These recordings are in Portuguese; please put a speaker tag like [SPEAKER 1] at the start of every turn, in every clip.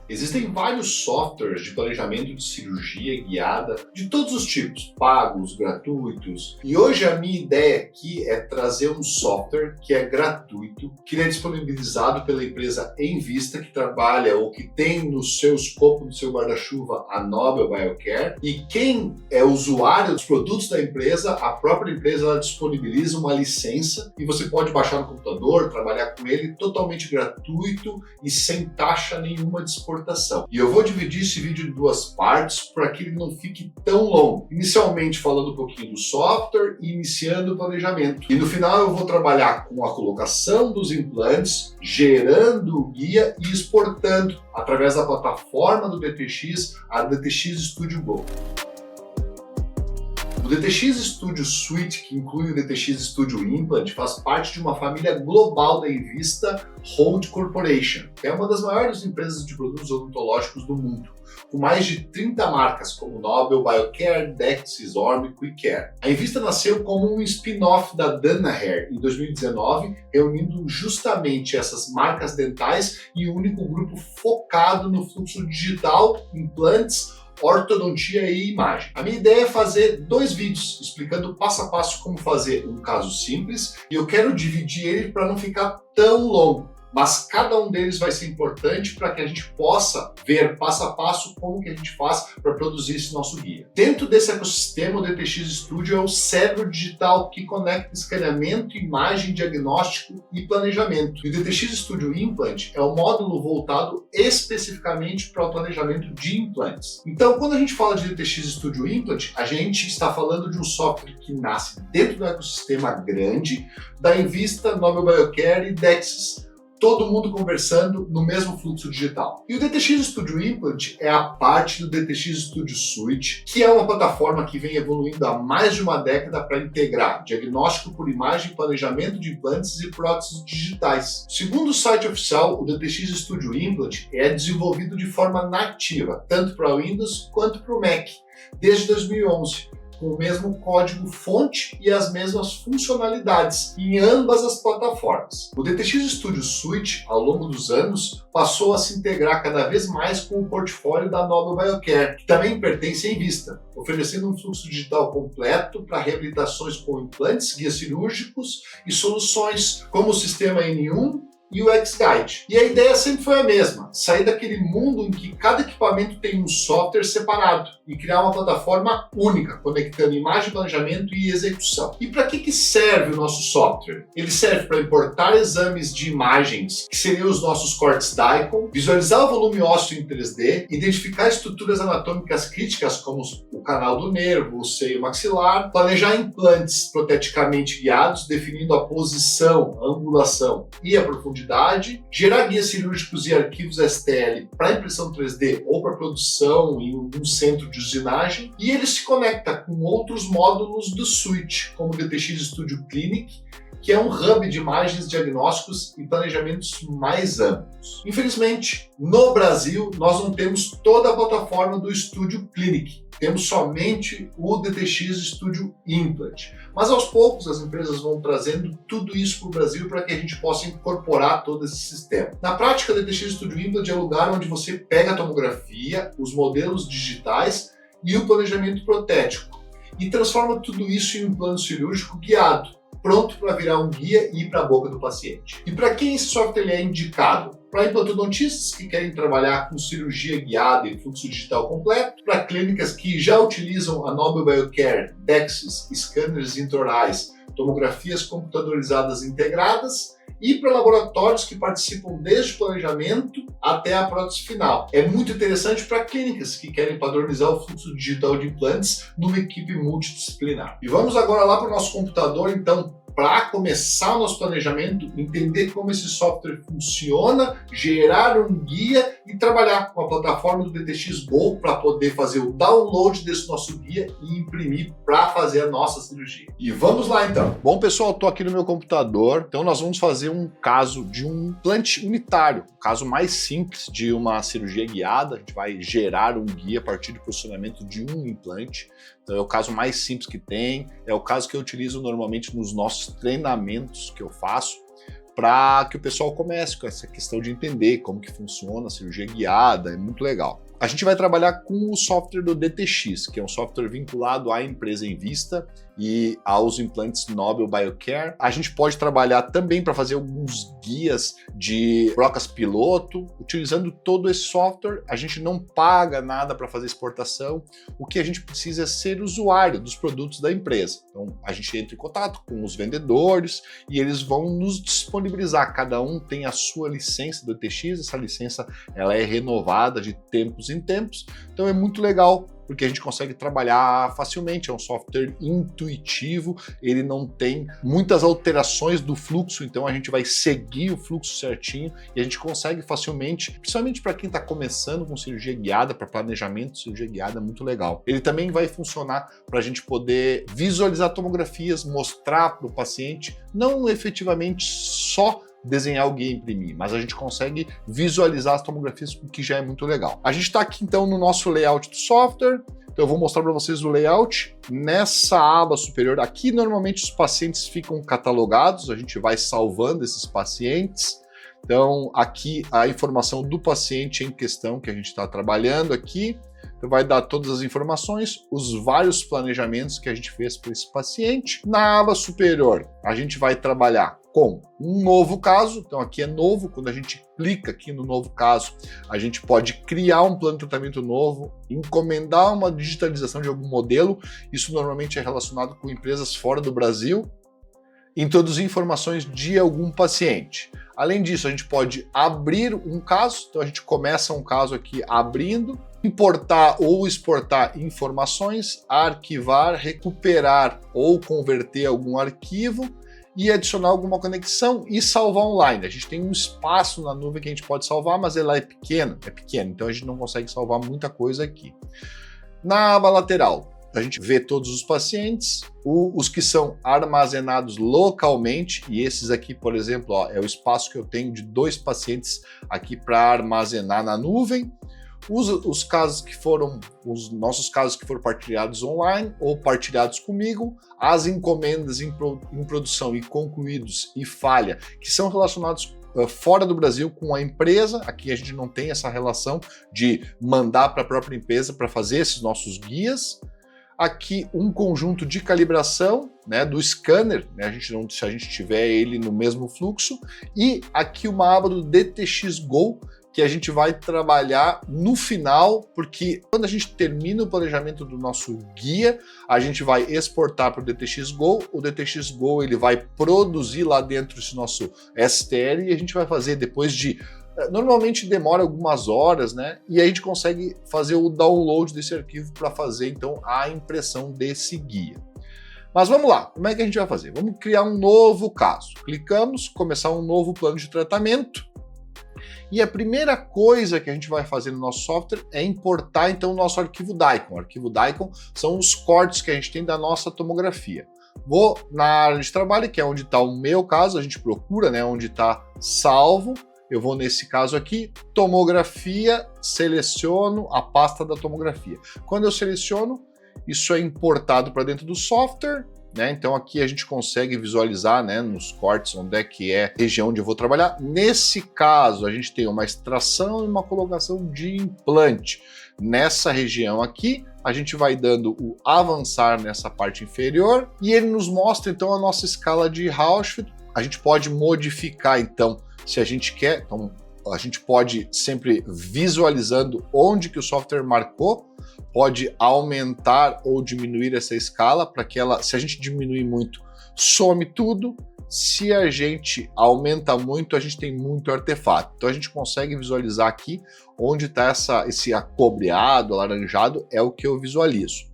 [SPEAKER 1] Existem vários softwares de planejamento de cirurgia guiada de todos os tipos, pagos, gratuitos. E hoje a minha ideia aqui é trazer um software que é gratuito, que é disponibilizado pela empresa Envista, que trabalha ou que tem no seu escopo, no seu guarda-chuva, a Nobel Biocare. E quem é usuário dos produtos da empresa, a própria empresa ela disponibiliza uma licença e você pode baixar no computador, trabalhar com ele totalmente gratuito e sem taxa nenhuma de exportação. E eu vou dividir esse vídeo em duas partes para que ele não fique tão longo. Inicialmente falando um pouquinho do software e iniciando o planejamento. E no final eu vou trabalhar com a colocação dos implantes, gerando o guia e exportando através da plataforma do DTX, a DTX Studio Go. O DTX Studio Suite, que inclui o DTX Studio Implant, faz parte de uma família global da Envista Hold Corporation, que é uma das maiores empresas de produtos odontológicos do mundo, com mais de 30 marcas como Nobel Biocare, Dexis, Orm e QuickCare. A Envista nasceu como um spin-off da Danaher em 2019, reunindo justamente essas marcas dentais em um único grupo focado no fluxo digital, implantes, ortodontia e imagem. A minha ideia é fazer 2 vídeos explicando passo a passo como fazer um caso simples e eu quero dividir ele para não ficar tão longo. Mas cada um deles vai ser importante para que a gente possa ver passo a passo como que a gente faz para produzir esse nosso guia. Dentro desse ecossistema, o DTX Studio é o cérebro digital que conecta escaneamento, imagem, diagnóstico e planejamento. E o DTX Studio Implant é o módulo voltado especificamente para o planejamento de implantes. Então, quando a gente fala de DTX Studio Implant, a gente está falando de um software que nasce dentro do ecossistema grande da Envista, Nobel Biocare e Dexis. Todo mundo conversando no mesmo fluxo digital. E o DTX Studio Implant é a parte do DTX Studio Suite, que é uma plataforma que vem evoluindo há mais de uma década para integrar diagnóstico por imagem, planejamento de implantes e próteses digitais. Segundo o site oficial, o DTX Studio Implant é desenvolvido de forma nativa, tanto para o Windows quanto para o Mac, desde 2011. Com o mesmo código-fonte e as mesmas funcionalidades em ambas as plataformas. O DTX Studio Suite, ao longo dos anos, passou a se integrar cada vez mais com o portfólio da Nobel Biocare, que também pertence à Envista, oferecendo um fluxo digital completo para reabilitações com implantes, guias cirúrgicos e soluções como o sistema N1 e o X-Guide. E a ideia sempre foi a mesma, sair daquele mundo em que cada equipamento tem um software separado e criar uma plataforma única, conectando imagem, planejamento e execução. E para que serve o nosso software? Ele serve para importar exames de imagens, que seriam os nossos cortes DICOM, visualizar o volume ósseo em 3D, identificar estruturas anatômicas críticas como o canal do nervo, o seio maxilar, planejar implantes proteticamente guiados, definindo a posição, a angulação e a profundidade, gerar guias cirúrgicos e arquivos STL para impressão 3D ou para produção em um centro de usinagem, e ele se conecta com outros módulos do Suite, como o DTX Studio Clinic, que é um hub de imagens, diagnósticos e planejamentos mais amplos. Infelizmente, no Brasil, nós não temos toda a plataforma do Studio Clinic, temos somente o DTX Studio Implant. Mas aos poucos as empresas vão trazendo tudo isso para o Brasil para que a gente possa incorporar todo esse sistema. Na prática, o DTX Studio Implant é o lugar onde você pega a tomografia, os modelos digitais e o planejamento protético e transforma tudo isso em um plano cirúrgico guiado, pronto para virar um guia e ir para a boca do paciente. E para quem esse software é indicado? Para implantodontistas que querem trabalhar com cirurgia guiada e fluxo digital completo, para clínicas que já utilizam a Nobel Biocare, Dexis, scanners intraorais, tomografias computadorizadas integradas, e para laboratórios que participam desde o planejamento até a prótese final. É muito interessante para clínicas que querem padronizar o fluxo digital de implantes numa equipe multidisciplinar. E vamos agora lá para o nosso computador, então, para começar o nosso planejamento, entender como esse software funciona, gerar um guia e trabalhar com a plataforma do DTX Go para poder fazer o download desse nosso guia e imprimir para fazer a nossa cirurgia. E vamos lá então. Bom pessoal, estou aqui no meu computador, então nós vamos fazer um caso de um implante unitário, o caso mais simples de uma cirurgia guiada. A gente vai gerar um guia a partir do posicionamento de um implante. Então é o caso mais simples que tem, é o caso que eu utilizo normalmente nos nossos treinamentos que eu faço para que o pessoal comece com essa questão de entender como que funciona a cirurgia guiada, é muito legal. A gente vai trabalhar com o software do DTX, que é um software vinculado à empresa Envista e aos implantes Nobel Biocare. A gente pode trabalhar também para fazer alguns guias de brocas piloto. Utilizando todo esse software, a gente não paga nada para fazer exportação. O que a gente precisa é ser usuário dos produtos da empresa. Então, a gente entra em contato com os vendedores e eles vão nos disponibilizar. Cada um tem a sua licença do DTX, essa licença ela é renovada de tempos em tempos. Então é muito legal, porque a gente consegue trabalhar facilmente, é um software intuitivo, ele não tem muitas alterações do fluxo, então a gente vai seguir o fluxo certinho e a gente consegue facilmente, principalmente para quem está começando com cirurgia guiada, para planejamento de cirurgia guiada, é muito legal. Ele também vai funcionar para a gente poder visualizar tomografias, mostrar para o paciente, não efetivamente só desenhar o guia e imprimir, mas a gente consegue visualizar as tomografias, o que já é muito legal. A gente está aqui então no nosso layout do software, então eu vou mostrar para vocês o layout. Nessa aba superior, aqui normalmente os pacientes ficam catalogados, a gente vai salvando esses pacientes. Então aqui a informação do paciente em questão que a gente está trabalhando aqui. Então vai dar todas as informações, os vários planejamentos que a gente fez para esse paciente. Na aba superior, a gente vai trabalhar com um novo caso. Então aqui é novo, quando a gente clica aqui no novo caso, a gente pode criar um plano de tratamento novo, encomendar uma digitalização de algum modelo. Isso normalmente é relacionado com empresas fora do Brasil. Introduzir informações de algum paciente. Além disso, a gente pode abrir um caso, então a gente começa um caso aqui abrindo, importar ou exportar informações, arquivar, recuperar ou converter algum arquivo e adicionar alguma conexão e salvar online. A gente tem um espaço na nuvem que a gente pode salvar, mas ela é pequeno, então a gente não consegue salvar muita coisa aqui. Na aba lateral, a gente vê todos os pacientes, os que são armazenados localmente, e esses aqui, por exemplo, ó, é o espaço que eu tenho de 2 pacientes aqui para armazenar na nuvem. Os casos que foram, os nossos casos que foram partilhados online ou partilhados comigo, as encomendas em produção e concluídos e falha, que são relacionados fora do Brasil com a empresa. Aqui a gente não tem essa relação de mandar para a própria empresa para fazer esses nossos guias. Aqui um conjunto de calibração, né, do scanner, né, se a gente tiver ele no mesmo fluxo, e aqui uma aba do DTX Go, que a gente vai trabalhar no final, porque quando a gente termina o planejamento do nosso guia, a gente vai exportar para o DTX Go. O DTX Go ele vai produzir lá dentro esse nosso STL e a gente vai fazer depois de... Normalmente demora algumas horas, né? E a gente consegue fazer o download desse arquivo para fazer então a impressão desse guia. Mas vamos lá, como é que a gente vai fazer? Vamos criar um novo caso. Clicamos, começar um novo plano de tratamento. E a primeira coisa que a gente vai fazer no nosso software é importar então o nosso arquivo DICOM. O arquivo DICOM são os cortes que a gente tem da nossa tomografia. Vou na área de trabalho, que é onde está o meu caso, a gente procura, né, onde está salvo. Eu vou nesse caso aqui, tomografia, seleciono a pasta da tomografia. Quando eu seleciono, isso é importado para dentro do software, né? Então aqui a gente consegue visualizar, né, nos cortes onde é que é a região onde eu vou trabalhar. Nesse caso, a gente tem uma extração e uma colocação de implante. Nessa região aqui, a gente vai dando o avançar nessa parte inferior e ele nos mostra então a nossa escala de Rauschfeld. A gente pode modificar então se a gente quer, então a gente pode sempre visualizando onde que o software marcou, pode aumentar ou diminuir essa escala para que ela, se a gente diminuir muito, some tudo. Se a gente aumenta muito, a gente tem muito artefato. Então a gente consegue visualizar aqui onde está esse acobreado, alaranjado, é o que eu visualizo.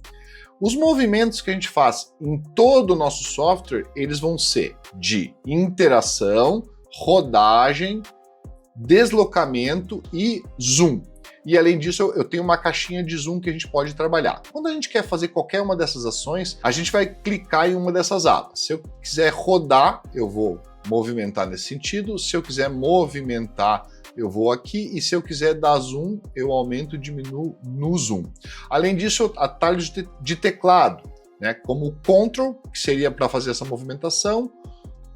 [SPEAKER 1] Os movimentos que a gente faz em todo o nosso software, eles vão ser de interação, rodagem, deslocamento e zoom. E além disso, eu tenho uma caixinha de zoom que a gente pode trabalhar. Quando a gente quer fazer qualquer uma dessas ações, a gente vai clicar em uma dessas abas. Se eu quiser rodar, eu vou movimentar nesse sentido. Se eu quiser movimentar, eu vou aqui. E se eu quiser dar zoom, eu aumento e diminuo no zoom. Além disso, atalhos de teclado, né, como o Ctrl, que seria para fazer essa movimentação,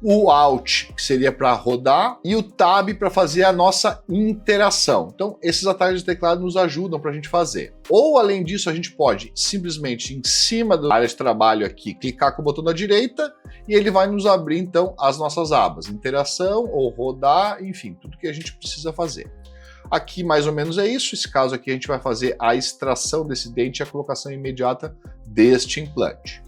[SPEAKER 1] o Alt, que seria para rodar, e o Tab para fazer a nossa interação. Então, esses atalhos de teclado nos ajudam para a gente fazer. Ou, além disso, a gente pode simplesmente, em cima da área de trabalho aqui, clicar com o botão da direita, e ele vai nos abrir, então, as nossas abas. Interação, ou rodar, enfim, tudo que a gente precisa fazer. Aqui, mais ou menos, é isso. Esse caso aqui, a gente vai fazer a extração desse dente e a colocação imediata deste implante.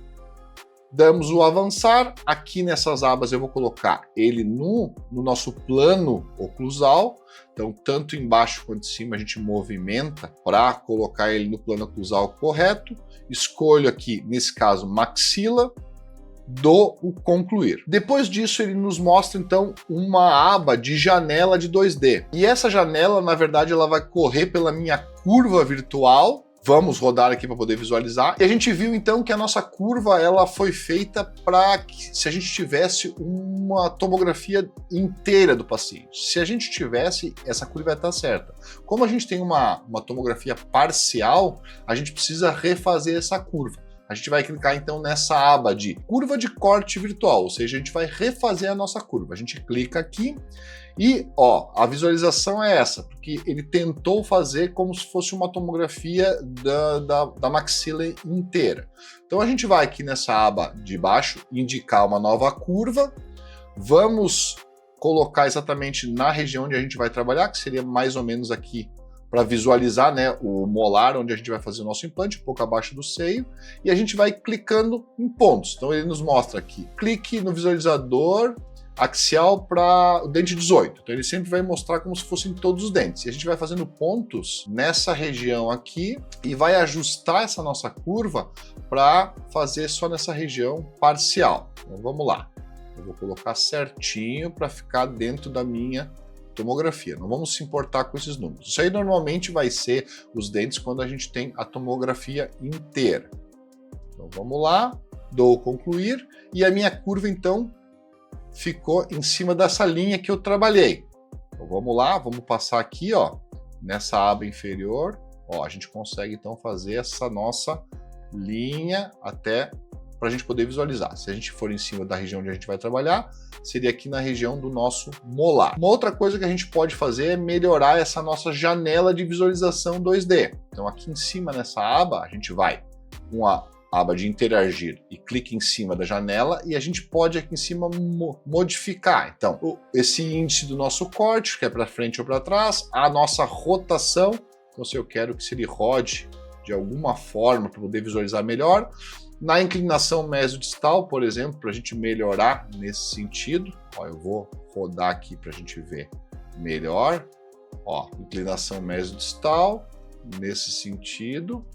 [SPEAKER 1] Damos o avançar, aqui nessas abas eu vou colocar ele no nosso plano oclusal, então tanto embaixo quanto em cima a gente movimenta para colocar ele no plano oclusal correto, escolho aqui, nesse caso, maxila, dou o concluir. Depois disso ele nos mostra então uma aba de janela de 2D, e essa janela na verdade ela vai correr pela minha curva virtual. Vamos rodar aqui para poder visualizar. E a gente viu então que a nossa curva ela foi feita para que se a gente tivesse uma tomografia inteira do paciente. Se a gente tivesse, essa curva ia estar certa. Como a gente tem uma tomografia parcial, a gente precisa refazer essa curva. A gente vai clicar então nessa aba de curva de corte virtual, ou seja, a gente vai refazer a nossa curva. A gente clica aqui e ó, a visualização é essa, porque ele tentou fazer como se fosse uma tomografia da maxila inteira. Então a gente vai aqui nessa aba de baixo, indicar uma nova curva, vamos colocar exatamente na região onde a gente vai trabalhar, que seria mais ou menos aqui, para visualizar, né, o molar, onde a gente vai fazer o nosso implante, um pouco abaixo do seio, e a gente vai clicando em pontos. Então ele nos mostra aqui, clique no visualizador axial para o dente 18. Então ele sempre vai mostrar como se fossem todos os dentes. E a gente vai fazendo pontos nessa região aqui e vai ajustar essa nossa curva para fazer só nessa região parcial. Então vamos lá. Eu vou colocar certinho para ficar dentro da minha tomografia. Não vamos se importar com esses números. Isso aí normalmente vai ser os dentes quando a gente tem a tomografia inteira. Então vamos lá, dou concluir e a minha curva então ficou em cima dessa linha que eu trabalhei. Então vamos lá, vamos passar aqui, ó, nessa aba inferior, ó, a gente consegue então fazer essa nossa linha até para a gente poder visualizar. Se a gente for em cima da região onde a gente vai trabalhar, seria aqui na região do nosso molar. Uma outra coisa que a gente pode fazer é melhorar essa nossa janela de visualização 2D. Então aqui em cima nessa aba, a gente vai com a aba de interagir e clica em cima da janela e a gente pode aqui em cima modificar. Então, esse índice do nosso corte, que é para frente ou para trás, a nossa rotação, então se eu quero que ele rode de alguma forma para poder visualizar melhor, na inclinação mesodistal, por exemplo, para a gente melhorar nesse sentido, ó, eu vou rodar aqui para a gente ver melhor, ó, inclinação mesodistal, nesse sentido.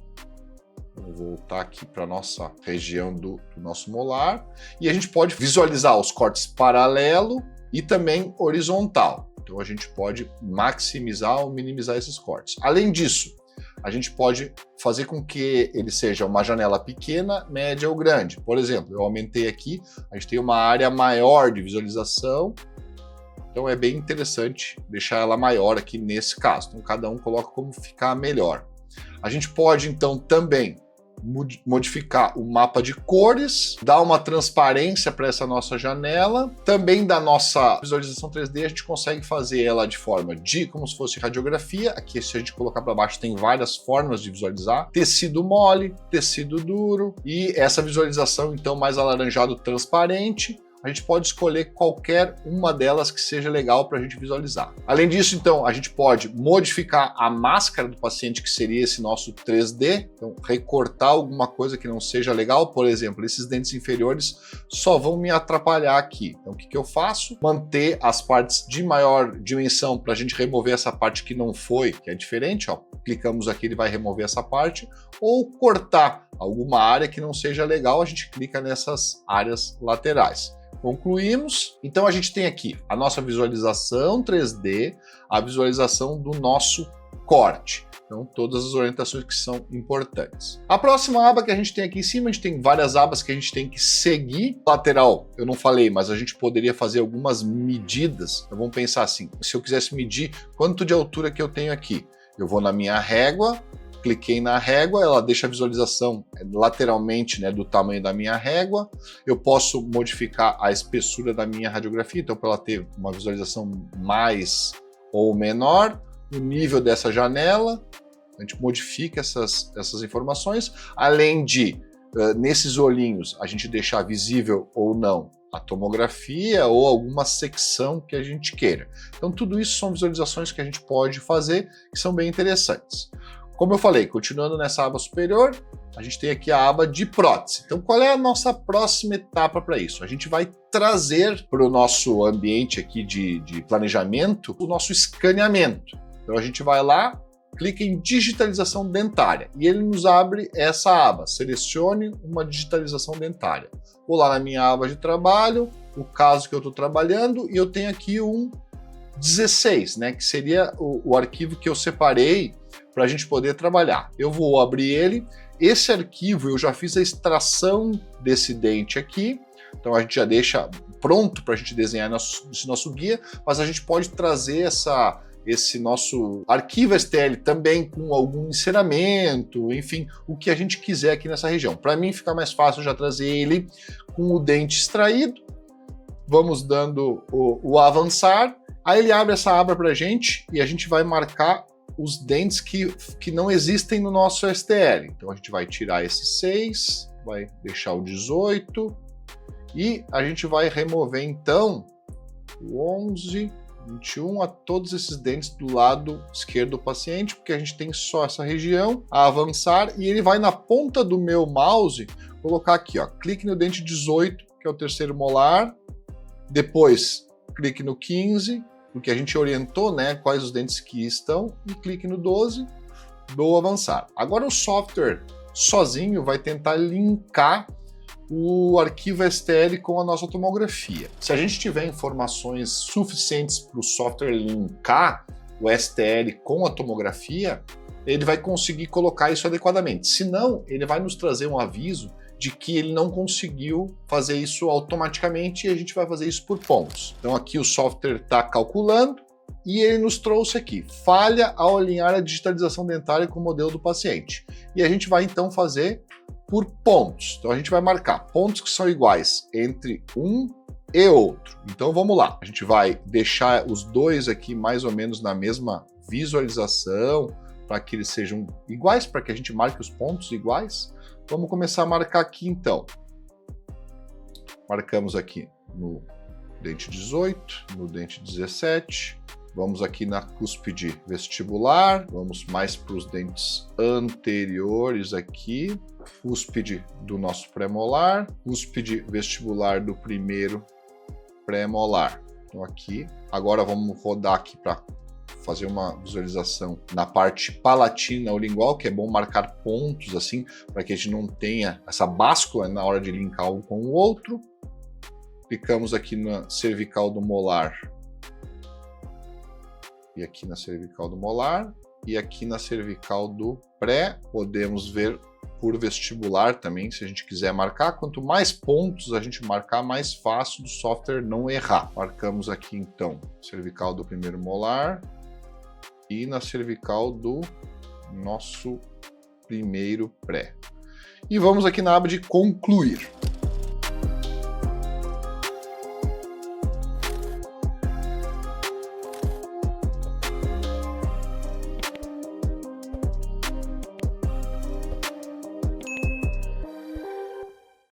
[SPEAKER 1] Vou voltar aqui para a nossa região do nosso molar. E a gente pode visualizar os cortes paralelo e também horizontal. Então a gente pode maximizar ou minimizar esses cortes. Além disso, a gente pode fazer com que ele seja uma janela pequena, média ou grande. Por exemplo, eu aumentei aqui, a gente tem uma área maior de visualização. Então é bem interessante deixar ela maior aqui nesse caso. Então cada um coloca como ficar melhor. A gente pode então também modificar o mapa de cores, dar uma transparência para essa nossa janela. Também da nossa visualização 3D a gente consegue fazer ela de forma de como se fosse radiografia. Aqui se a gente colocar para baixo tem várias formas de visualizar. Tecido mole, tecido duro e essa visualização então mais alaranjado transparente. A gente pode escolher qualquer uma delas que seja legal para a gente visualizar. Além disso, então, a gente pode modificar a máscara do paciente, que seria esse nosso 3D. Então, recortar alguma coisa que não seja legal. Por exemplo, esses dentes inferiores só vão me atrapalhar aqui. Então, o que eu faço? Manter as partes de maior dimensão para a gente remover essa parte que não foi, que é diferente. Ó. Clicamos aqui, ele vai remover essa parte. Ou cortar alguma área que não seja legal, a gente clica nessas áreas laterais. Concluímos. Então a gente tem aqui a nossa visualização 3D, a visualização do nosso corte. Então todas as orientações que são importantes. A próxima aba que a gente tem aqui em cima, a gente tem várias abas que a gente tem que seguir. Lateral, eu não falei, mas a gente poderia fazer algumas medidas. Então vamos pensar assim, se eu quisesse medir quanto de altura que eu tenho aqui, eu vou na minha régua, cliquei na régua, ela deixa a visualização lateralmente, né, do tamanho da minha régua. Eu posso modificar a espessura da minha radiografia, então para ela ter uma visualização mais ou menor, o nível dessa janela, a gente modifica essas informações, além de, nesses olhinhos, a gente deixar visível ou não a tomografia ou alguma secção que a gente queira. Então tudo isso são visualizações que a gente pode fazer que são bem interessantes. Como eu falei, continuando nessa aba superior, a gente tem aqui a aba de prótese. Então qual é a nossa próxima etapa para isso? A gente vai trazer para o nosso ambiente aqui de planejamento o nosso escaneamento. Então a gente vai lá, clica em digitalização dentária e ele nos abre essa aba, selecione uma digitalização dentária. Vou lá na minha aba de trabalho, o caso que eu estou trabalhando, e eu tenho aqui um 16, né, que seria o arquivo que eu separei para a gente poder trabalhar. Eu vou abrir ele, esse arquivo eu já fiz a extração desse dente aqui, então a gente já deixa pronto para a gente desenhar esse nosso guia, mas a gente pode trazer esse nosso arquivo STL também com algum encerramento, enfim, o que a gente quiser aqui nessa região. Para mim fica mais fácil já trazer ele com o dente extraído. Vamos dando o avançar, aí ele abre essa aba para a gente e a gente vai marcar os dentes que não existem no nosso STL. Então a gente vai tirar esse 6, vai deixar o 18 e a gente vai remover então o 11, 21 a todos esses dentes do lado esquerdo do paciente, porque a gente tem só essa região a avançar e ele vai na ponta do meu mouse colocar aqui, ó, clique no dente 18, que é o terceiro molar, depois clique no 15, porque a gente orientou, né, quais os dentes que estão, e clique no 12, dou avançar. Agora o software sozinho vai tentar linkar o arquivo STL com a nossa tomografia. Se a gente tiver informações suficientes para o software linkar o STL com a tomografia, ele vai conseguir colocar isso adequadamente. Se não, ele vai nos trazer um aviso de que ele não conseguiu fazer isso automaticamente e a gente vai fazer isso por pontos. Então aqui o software está calculando e ele nos trouxe aqui, falha ao alinhar a digitalização dentária com o modelo do paciente. E a gente vai então fazer por pontos. Então a gente vai marcar pontos que são iguais entre um e outro. Então vamos lá, a gente vai deixar os dois aqui mais ou menos na mesma visualização para que eles sejam iguais, para que a gente marque os pontos iguais. Vamos começar a marcar aqui então. Marcamos aqui no dente 18, no dente 17. Vamos aqui na cúspide vestibular, vamos mais para os dentes anteriores aqui, cúspide do nosso pré-molar, cúspide vestibular do primeiro pré-molar. Então aqui, agora vamos rodar aqui para fazer uma visualização na parte palatina ou lingual, que é bom marcar pontos assim, para que a gente não tenha essa báscula na hora de linkar um com o outro. Clicamos aqui na cervical do molar, e aqui na cervical do molar, e aqui na cervical do pré. Podemos ver por vestibular também, se a gente quiser marcar. Quanto mais pontos a gente marcar, mais fácil do software não errar. Marcamos aqui então cervical do primeiro molar e na cervical do nosso primeiro pré. E vamos aqui na aba de concluir.